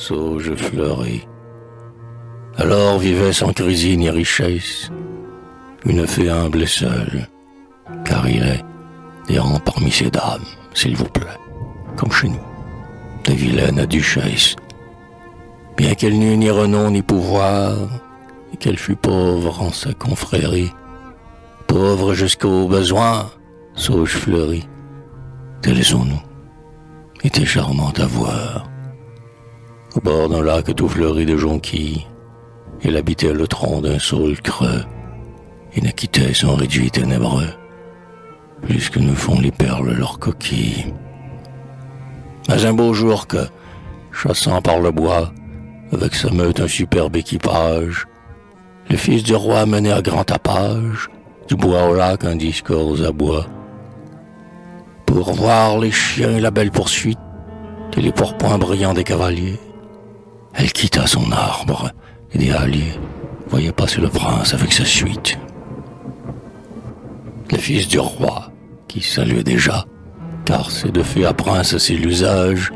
sauge fleuri. Alors vivait sans crise ni richesse, une fée humble et seule, car il est errant parmi ces dames, s'il vous plaît, comme chez nous, des vilaines duchesses. Bien qu'elle n'eût ni renom ni pouvoir, et qu'elle fût pauvre en sa confrérie, pauvre jusqu'au besoin, sauge fleurie, taisons-nous, était charmante à voir. Au bord d'un lac tout fleuri de jonquilles, elle habitait le tronc d'un saule creux, et ne quittait son réduit ténébreux, plus que ne font les perles leurs coquilles. Mais un beau jour que, chassant par le bois, avec sa meute un superbe équipage, le fils du roi menait à grand tapage, du bois au lac un discours aux abois, pour voir les chiens et la belle poursuite, et les pourpoints brillants des cavaliers. Elle quitta son arbre, et des halliers voyaient passer le prince avec sa suite. Le fils du roi, qui saluait déjà, car c'est de fée à prince c'est l'usage,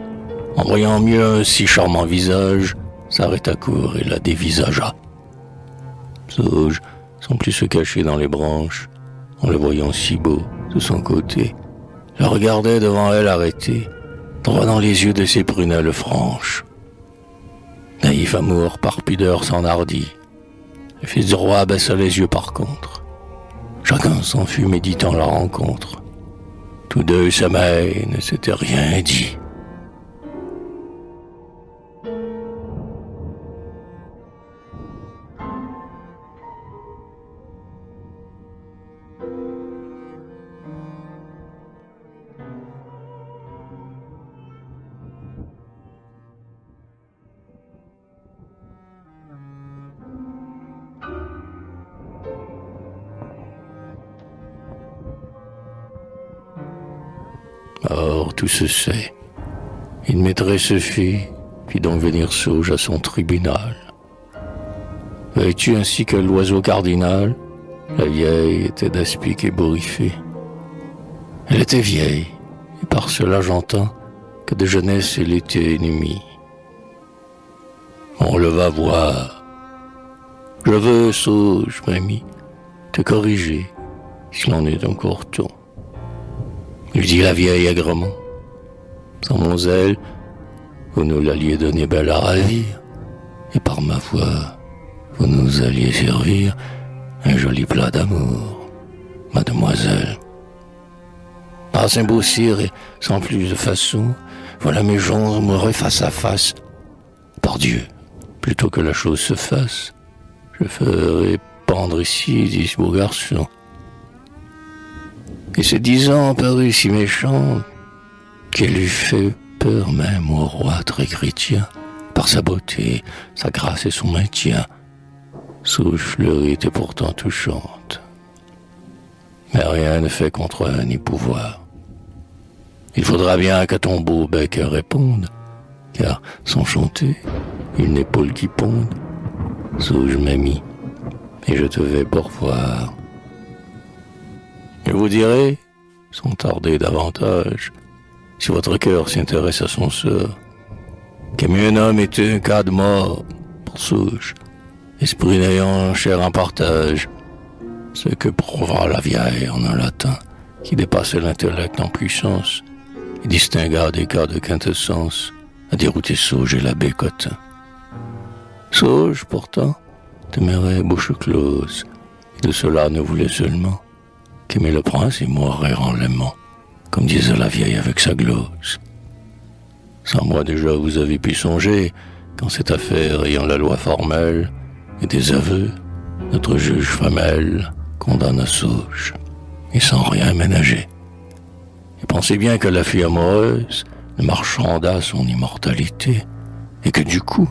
en voyant mieux un si charmant visage, s'arrêta court et la dévisagea. Sauge, sans plus se cacher dans les branches, en le voyant si beau de son côté, le regardait devant elle arrêté, droit dans les yeux de ses prunelles franches. Naïf amour par pudeur s'enhardit, le fils du roi baissa les yeux par contre. Chacun s'en fut méditant la rencontre. Tous deux sommeil ne s'étaient rien dit. Or, tout se sait. Une maîtresse fit donc venir Sauge à son tribunal. Vêtue ainsi que l'oiseau cardinal, la vieille était d'aspic ébouriffé. Elle était vieille, et par cela j'entends que de jeunesse elle était ennemie. On le va voir. Je veux, Sauge, mamie, te corriger, s'il en est encore temps. Lui dit la vieille aigrement. Sans mon zèle, vous nous l'alliez donné belle à ravir, et par ma voix, vous nous alliez servir un joli plat d'amour, mademoiselle. Passe un beau cire et sans plus de façon, voilà mes gens amoureux face à face. Par Dieu, plutôt que la chose se fasse, je ferai pendre ici 10 beaux garçons. Et ce 10 ans parut si méchant qu'elle eût fait peur même au roi très chrétien, par sa beauté, sa grâce et son maintien. Sauge fleurie était pourtant touchante. Mais rien ne fait contre un ni pouvoir. Il faudra bien que ton beau bec réponde, car sans chanter, une épaule qui ponde. Sauge mamie, et je te vais pour voir. Et vous direz, sans tarder davantage, si votre cœur s'intéresse à son sort, que mieux un homme était un cas de mort pour Sauge, esprit n'ayant chair en partage, ce que prouvera la vieille en un latin qui dépassait l'intellect en puissance et distingua des cas de quintessence à dérouter Sauge et l'abbé Cotin. Sauge, pourtant, demeurait bouche close, et de cela ne voulait seulement qu'aimer le prince et mourir en l'aimant, comme disait la vieille avec sa glose. Sans moi déjà vous avez pu songer, qu'en cette affaire ayant la loi formelle et des aveux, notre juge femelle condamne à Sauge, et sans rien ménager. Et pensez bien que la fille amoureuse ne marchanda son immortalité, et que du coup,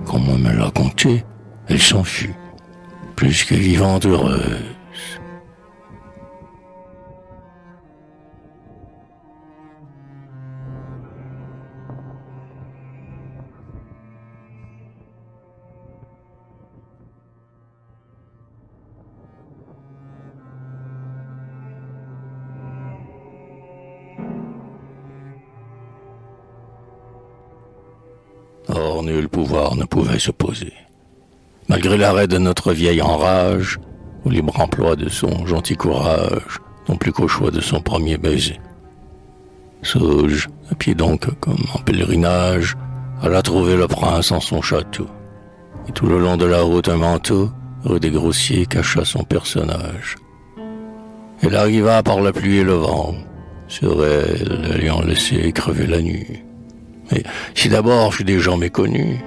comme on me l'a conté, elle s'en fut, plus que vivante heureuse. Or, nul pouvoir ne pouvait s'opposer. Malgré l'arrêt de notre vieille enrage, au libre emploi de son gentil courage, non plus qu'au choix de son premier baiser. Sauge, à pied donc comme en pèlerinage, alla trouver le prince en son château. Et tout le long de la route, un manteau, rue des Grossiers, cacha son personnage. Elle arriva par la pluie et le vent, sur elle l'ayant laissé crever la nuit. Mais si d'abord fut des gens méconnus,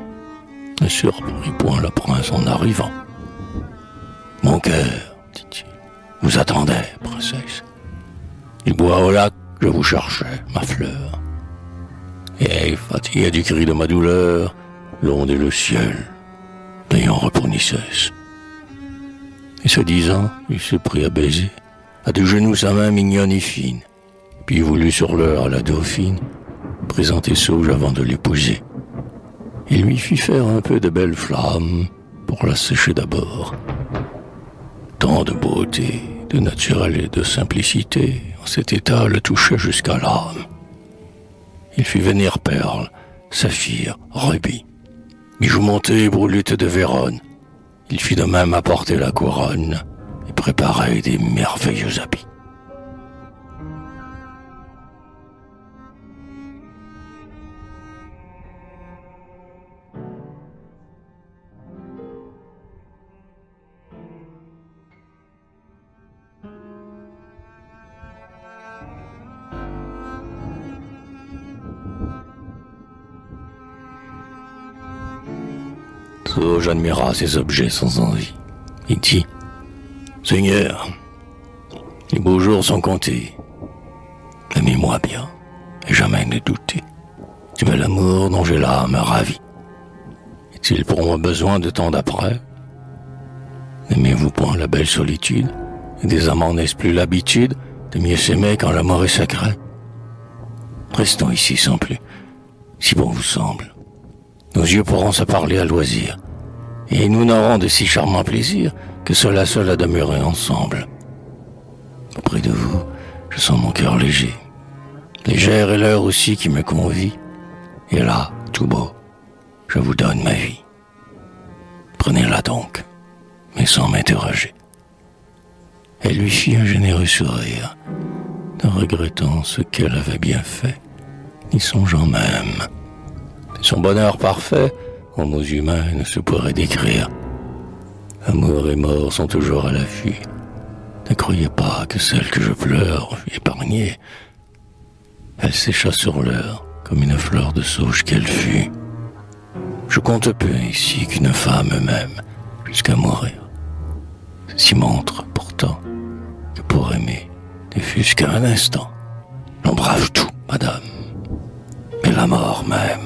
ne surprit point le prince en arrivant. « Mon cœur, dit-il, vous attendait, princesse. Il boit au lac, je vous cherchais, ma fleur. Et fatigué du cri de ma douleur, l'onde et le ciel, n'ayant repos ni cesse. » Et ce disant, il se prit à baiser, à deux genoux sa main mignonne et fine, puis voulut sur l'heure à la dauphine présenter Sauge avant de l'épouser. Il lui fit faire un peu de belles flammes pour la sécher d'abord. Tant de beauté, de naturel et de simplicité, en cet état le touchait jusqu'à l'âme. Il fit venir perles, saphirs, rubis, bijoux montés et brulutes de Vérone. Il fit de même apporter la couronne et préparer des merveilleux habits. Sauge admira ces objets sans envie. Il dit « Seigneur, les beaux jours sont comptés. Aimez-moi bien, et jamais ne doutez. Tu veux l'amour dont j'ai l'âme ravie. Est-il pour moi besoin de tant d'après? N'aimez-vous point la belle solitude, et des amants n'est-ce plus l'habitude de mieux s'aimer quand l'amour est sacré? Restons ici sans plus, si bon vous semble. Nos yeux pourront se parler à loisir, et nous n'aurons de si charmants plaisirs que cela seul à demeurer ensemble. Auprès de vous, je sens mon cœur léger. Légère est l'heure aussi qui me convie, et là, tout beau, je vous donne ma vie. Prenez-la donc, mais sans m'interroger. Elle lui fit un généreux sourire, ne regrettant ce qu'elle avait bien fait, ni songeant même. Son bonheur parfait, aux mots humains, ne se pourrait décrire. Amour et mort sont toujours à l'affût. Ne croyez pas que celle que je pleure fut épargnée. Elle sécha sur l'heure, comme une fleur de sauge qu'elle fut. Je compte peu ici qu'une femme m'aime, jusqu'à mourir. Ceci montre, pourtant, que pour aimer, ne fût-ce qu'un instant. L'on brave tout, madame, mais la mort même.